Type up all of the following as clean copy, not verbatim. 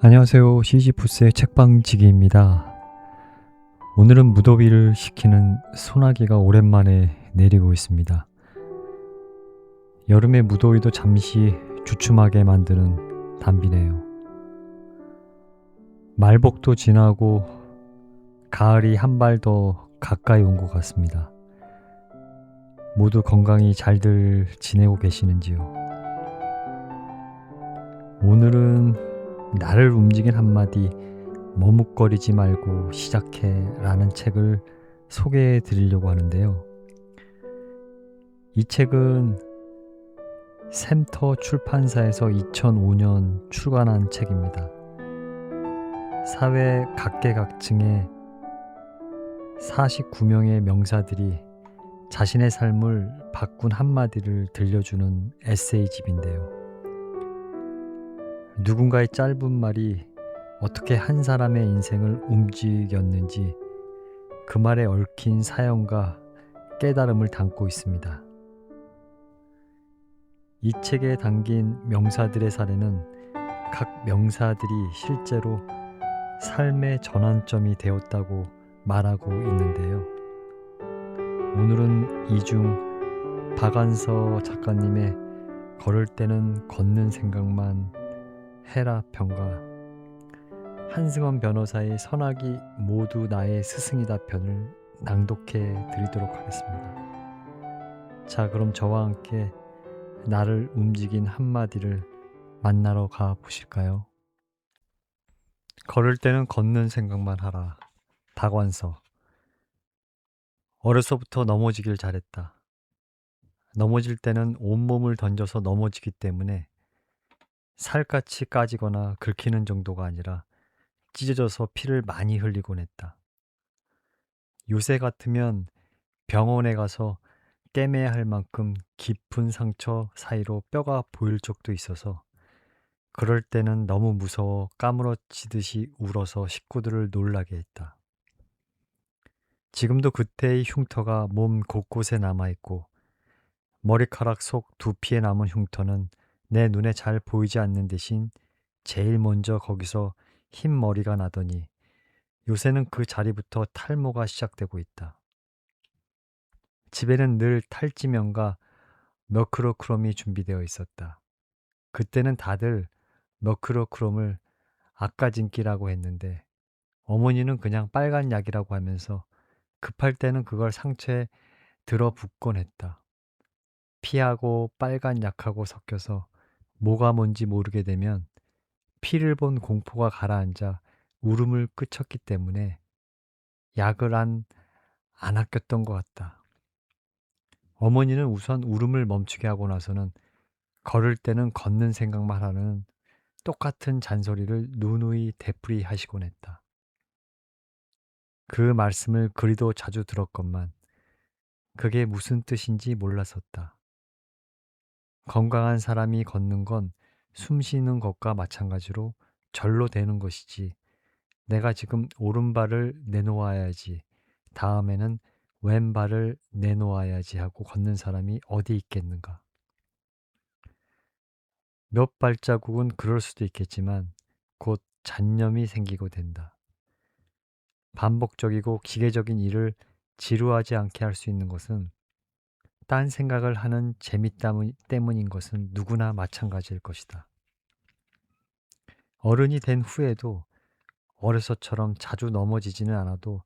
안녕하세요. 시지푸스의 책방지기입니다. 오늘은 무더위를 식히는 소나기가 오랜만에 내리고 있습니다. 여름의 무더위도 잠시 주춤하게 만드는 단비네요. 말복도 지나고 가을이 한 발 더 가까이 온 것 같습니다. 모두 건강히 잘들 지내고 계시는지요? 오늘은 나를 움직인 한마디 머뭇거리지 말고 시작해 라는 책을 소개해 드리려고 하는데요. 이 책은 샘터 출판사에서 2005년 출간한 책입니다. 사회 각계각층의 49명의 명사들이 자신의 삶을 바꾼 한마디를 들려주는 에세이집인데요. 누군가의 짧은 말이 어떻게 한 사람의 인생을 움직였는지 그 말에 얽힌 사연과 깨달음을 담고 있습니다. 이 책에 담긴 명사들의 사례는 각 명사들이 실제로 삶의 전환점이 되었다고 말하고 있는데요. 오늘은 이 중 박안서 작가님의 걸을 때는 걷는 생각만 해라 편과 한승원 변호사의 선악이 모두 나의 스승이다 편을 낭독해 드리도록 하겠습니다. 자, 그럼 저와 함께 나를 움직인 한마디를 만나러 가 보실까요? 걸을 때는 걷는 생각만 하라. 박완서. 어려서부터 넘어지길 잘했다. 넘어질 때는 온몸을 던져서 넘어지기 때문에 살갗이 까지거나 긁히는 정도가 아니라 찢어져서 피를 많이 흘리곤 했다. 요새 같으면 병원에 가서 꿰매야 할 만큼 깊은 상처 사이로 뼈가 보일 적도 있어서 그럴 때는 너무 무서워 까무러치듯이 울어서 식구들을 놀라게 했다. 지금도 그때의 흉터가 몸 곳곳에 남아있고 머리카락 속 두피에 남은 흉터는 내 눈에 잘 보이지 않는 대신 제일 먼저 거기서 흰 머리가 나더니 요새는 그 자리부터 탈모가 시작되고 있다. 집에는 늘 탈지면과 머크로크롬이 준비되어 있었다. 그때는 다들 머크로크롬을 아까진기라고 했는데 어머니는 그냥 빨간 약이라고 하면서 급할 때는 그걸 상처에 들어붓곤 했다. 피하고 빨간 약하고 섞여서 뭐가 뭔지 모르게 되면 피를 본 공포가 가라앉아 울음을 그쳤기 때문에 약을 안 아꼈던 것 같다. 어머니는 우선 울음을 멈추게 하고 나서는 걸을 때는 걷는 생각만 하는 똑같은 잔소리를 누누이 되풀이하시곤 했다. 그 말씀을 그리도 자주 들었건만 그게 무슨 뜻인지 몰랐었다. 건강한 사람이 걷는 건 숨 쉬는 것과 마찬가지로 절로 되는 것이지 내가 지금 오른발을 내놓아야지 다음에는 왼발을 내놓아야지 하고 걷는 사람이 어디 있겠는가. 몇 발자국은 그럴 수도 있겠지만 곧 잔념이 생기고 된다. 반복적이고 기계적인 일을 지루하지 않게 할 수 있는 것은 딴 생각을 하는 재미 때문인 것은 누구나 마찬가지일 것이다. 어른이 된 후에도 어려서처럼 자주 넘어지지는 않아도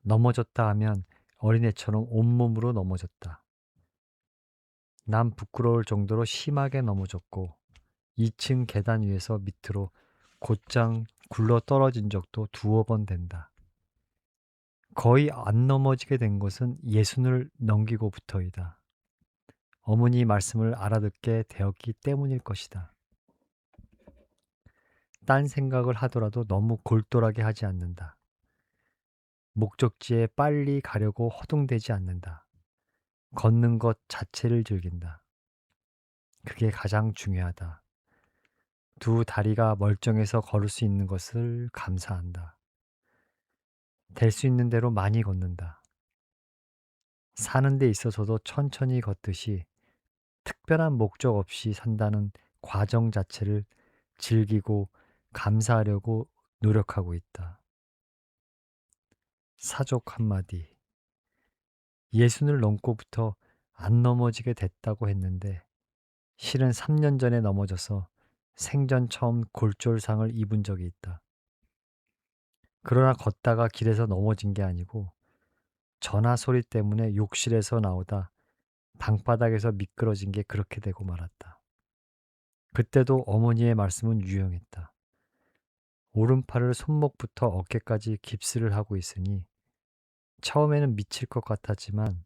넘어졌다 하면 어린애처럼 온몸으로 넘어졌다. 남 부끄러울 정도로 심하게 넘어졌고 2층 계단 위에서 밑으로 곧장 굴러 떨어진 적도 두어 번 된다. 거의 안 넘어지게 된 것은 예순을 넘기고부터이다. 어머니 말씀을 알아듣게 되었기 때문일 것이다. 딴 생각을 하더라도 너무 골똘하게 하지 않는다. 목적지에 빨리 가려고 허둥대지 않는다. 걷는 것 자체를 즐긴다. 그게 가장 중요하다. 두 다리가 멀쩡해서 걸을 수 있는 것을 감사한다. 될 수 있는 대로 많이 걷는다. 사는 데 있어서도 천천히 걷듯이 특별한 목적 없이 산다는 과정 자체를 즐기고 감사하려고 노력하고 있다. 사족 한마디. 예순을 넘고부터 안 넘어지게 됐다고 했는데 실은 3년 전에 넘어져서 생전 처음 골절상을 입은 적이 있다. 그러나 걷다가 길에서 넘어진 게 아니고 전화 소리 때문에 욕실에서 나오다 방바닥에서 미끄러진 게 그렇게 되고 말았다. 그때도 어머니의 말씀은 유용했다. 오른팔을 손목부터 어깨까지 깁스를 하고 있으니 처음에는 미칠 것 같았지만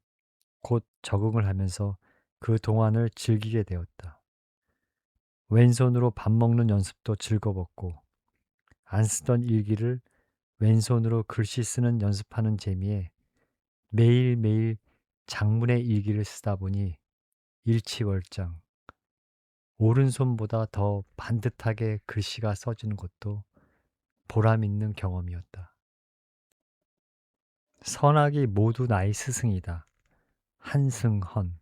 곧 적응을 하면서 그 동안을 즐기게 되었다. 왼손으로 밥 먹는 연습도 즐거웠고 안 쓰던 일기를 왼손으로 글씨 쓰는 연습하는 재미에 매일매일 장문의 일기를 쓰다 보니 일치월장 오른손보다 더 반듯하게 글씨가 써지는 것도 보람 있는 경험이었다. 선악이 모두 나의 스승이다. 한승헌.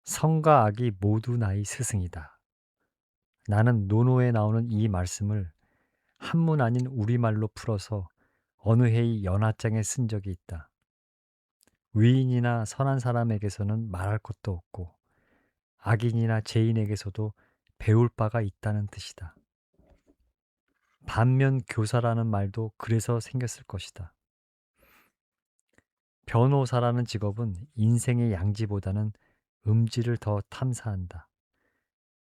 선과 악이 모두 나의 스승이다. 나는 논어에 나오는 이 말씀을 한문 아닌 우리말로 풀어서 어느 해의 연하장에 쓴 적이 있다. 위인이나 선한 사람에게서는 말할 것도 없고 악인이나 죄인에게서도 배울 바가 있다는 뜻이다. 반면 교사라는 말도 그래서 생겼을 것이다. 변호사라는 직업은 인생의 양지보다는 음지를 더 탐사한다.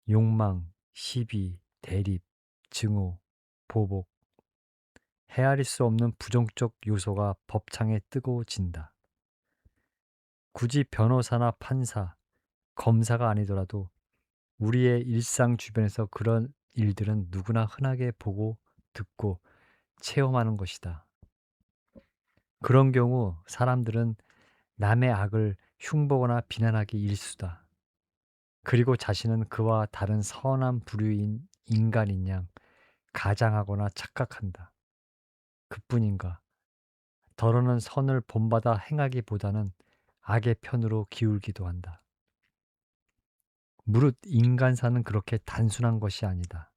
욕망, 시비, 대립, 증오, 보복, 헤아릴 수 없는 부정적 요소가 법창에 뜨거워진다. 굳이 변호사나 판사, 검사가 아니더라도 우리의 일상 주변에서 그런 일들은 누구나 흔하게 보고 듣고 체험하는 것이다. 그런 경우 사람들은 남의 악을 흉보거나 비난하기 일쑤다. 그리고 자신은 그와 다른 선한 부류인 인간인 양 가장하거나 착각한다. 그뿐인가? 더러는 선을 본받아 행하기보다는 악의 편으로 기울기도 한다. 무릇 인간사는 그렇게 단순한 것이 아니다.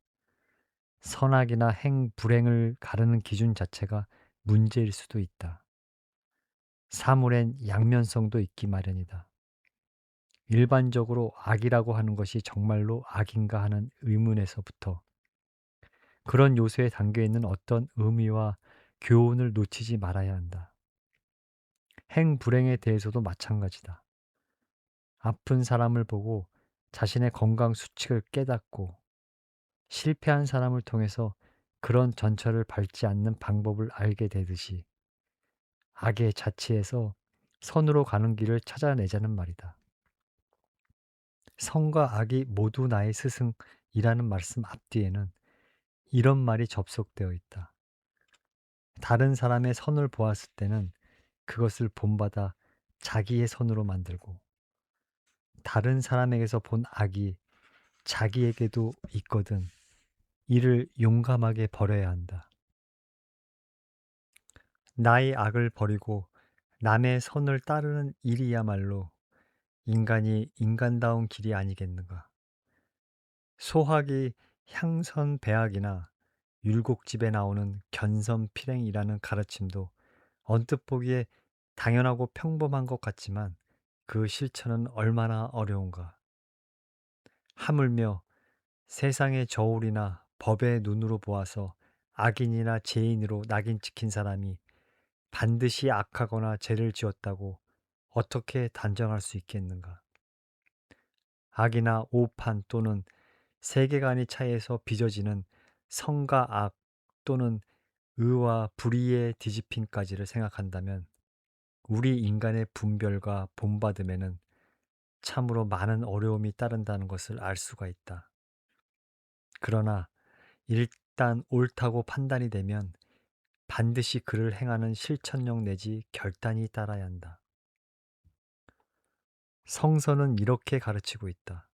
선악이나 불행을 가르는 기준 자체가 문제일 수도 있다. 사물엔 양면성도 있기 마련이다. 일반적으로 악이라고 하는 것이 정말로 악인가 하는 의문에서부터 그런 요소에 담겨 있는 어떤 의미와 교훈을 놓치지 말아야 한다. 행불행에 대해서도 마찬가지다. 아픈 사람을 보고 자신의 건강 수칙을 깨닫고 실패한 사람을 통해서 그런 전철을 밟지 않는 방법을 알게 되듯이 악의 자치에서 선으로 가는 길을 찾아내자는 말이다. 선과 악이 모두 나의 스승이라는 말씀 앞뒤에는 이런 말이 접속되어 있다. 다른 사람의 선을 보았을 때는 그것을 본받아 자기의 선으로 만들고 다른 사람에게서 본 악이 자기에게도 있거든 이를 용감하게 버려야 한다. 나의 악을 버리고 남의 선을 따르는 일이야말로 인간이 인간다운 길이 아니겠는가. 소학이 향선배학이나 율곡집에 나오는 견선필행이라는 가르침도 언뜻 보기에 당연하고 평범한 것 같지만 그 실천은 얼마나 어려운가. 하물며 세상의 저울이나 법의 눈으로 보아서 악인이나 죄인으로 낙인 찍힌 사람이 반드시 악하거나 죄를 지었다고 어떻게 단정할 수 있겠는가? 악이나 오판 또는 세계관의 차이에서 빚어지는 성과 악 또는 의와 불의의 뒤집힘까지를 생각한다면 우리 인간의 분별과 본받음에는 참으로 많은 어려움이 따른다는 것을 알 수가 있다. 그러나 일단 옳다고 판단이 되면 반드시 그를 행하는 실천력 내지 결단이 따라야 한다. 성서는 이렇게 가르치고 있다.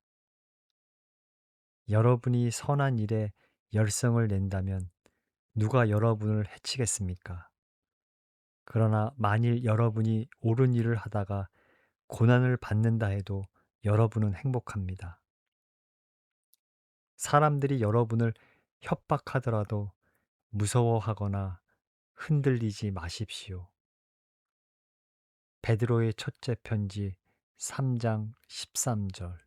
여러분이 선한 일에 열성을 낸다면 누가 여러분을 해치겠습니까? 그러나 만일 여러분이 옳은 일을 하다가 고난을 받는다 해도 여러분은 행복합니다. 사람들이 여러분을 협박하더라도 무서워하거나 흔들리지 마십시오. 베드로의 첫째 편지 3장 13절.